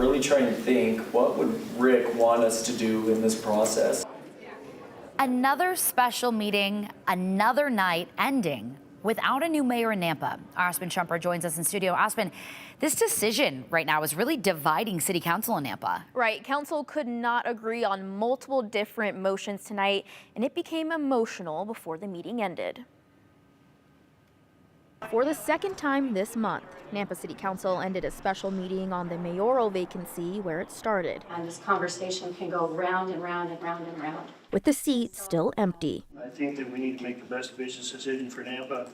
really trying to think, what would Rick want us to do in this process? Another special meeting, another night ending without a new mayor in Nampa. Aspen Shumper joins us in studio. Aspen, this decision right now is really dividing City Council in Nampa. Right. Council could not agree on multiple different motions tonight, and it became emotional before the meeting ended. For the second time this month, Nampa City Council ended a special meeting on the mayoral vacancy where it started. And this conversation can go round and round and round and round, with the seat still empty. I think that we need to make the best business decision for Nampa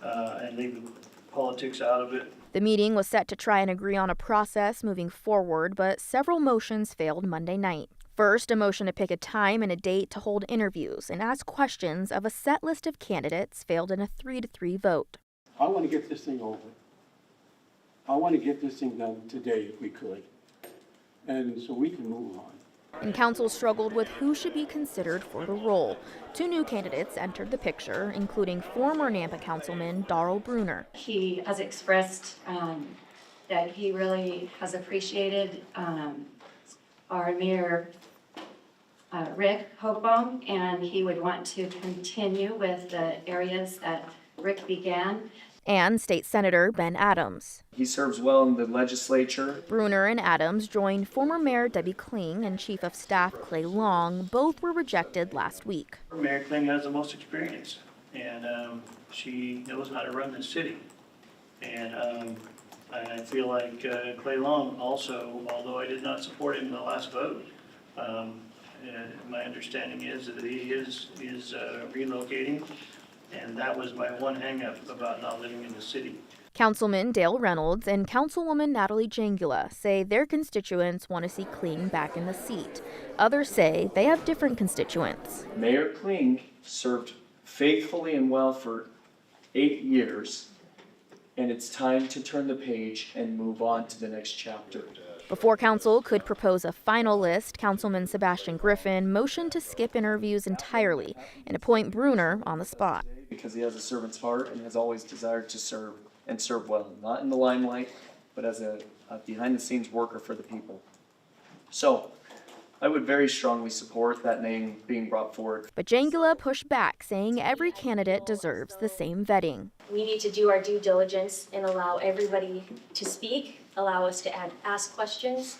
and leave the politics out of it. The meeting was set to try and agree on a process moving forward, but several motions failed Monday night. First, a motion to pick a time and a date to hold interviews and ask questions of a set list of candidates failed in a 3-3 vote. I want to get this thing over. I want to get this thing done today if we could, and so we can move on. And council struggled with who should be considered for the role. Two new candidates entered the picture, including former Nampa councilman Darrell Bruner. He has expressed that he really has appreciated our mayor, Rick Hochbaum, and he would want to continue with the areas that Rick began. And State Senator Ben Adams. He serves well in the legislature. Bruner and Adams joined former Mayor Debbie Kling and Chief of Staff Clay Long. Both were rejected last week. Mayor Kling has the most experience, and she knows how to run the city. And I feel like Clay Long also, although I did not support him in the last vote, my understanding is that he is relocating. And that was my one hang-up about not living in the city. Councilman Dale Reynolds and Councilwoman Natalie Jangula say their constituents want to see Kling back in the seat. Others say they have different constituents. Mayor Kling served faithfully and well for 8 years, and it's time to turn the page and move on to the next chapter. Before council could propose a final list, Councilman Sebastian Griffin motioned to skip interviews entirely and appoint Bruner on the spot. Because he has a servant's heart and has always desired to serve and serve well, not in the limelight, but as a behind-the-scenes worker for the people. So, I would very strongly support that name being brought forward. But Jangula pushed back, saying every candidate deserves the same vetting. We need to do our due diligence and allow everybody to speak, allow us to ask questions.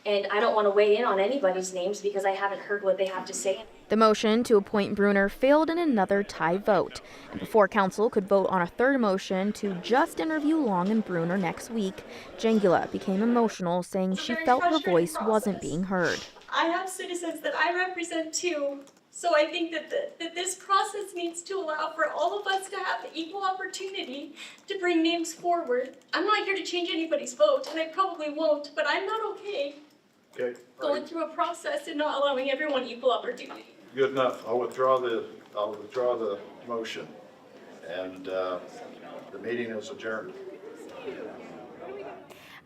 And I don't want to weigh in on anybody's names because I haven't heard what they have to say. The motion to appoint Bruner failed in another tie vote. And before council could vote on a third motion to just interview Long and Bruner next week, Jangula became emotional, saying she felt her voice wasn't being heard. I have citizens that I represent too. So I think that this process needs to allow for all of us to have equal opportunity to bring names forward. I'm not here to change anybody's vote, and I probably won't, but I'm not okay going through a process and not allowing everyone equal opportunity. Good enough. I'll withdraw the motion, and the meeting is adjourned.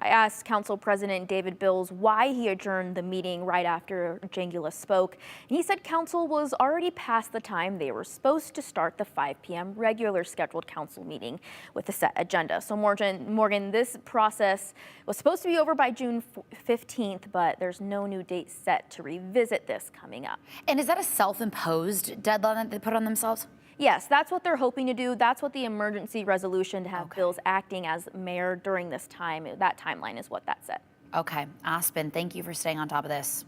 I asked Council President David Bills why he adjourned the meeting right after Jangula spoke, and he said Council was already past the time they were supposed to start the 5 p.m. regular scheduled Council meeting with a set agenda. So Morgan, this process was supposed to be over by June 15th, but there's no new date set to revisit this coming up. And is that a self-imposed deadline that they put on themselves? Yes, that's what they're hoping to do. That's what the emergency resolution to have Bills acting as mayor during this time, that timeline is what that said. Okay, Aspen, thank you for staying on top of this.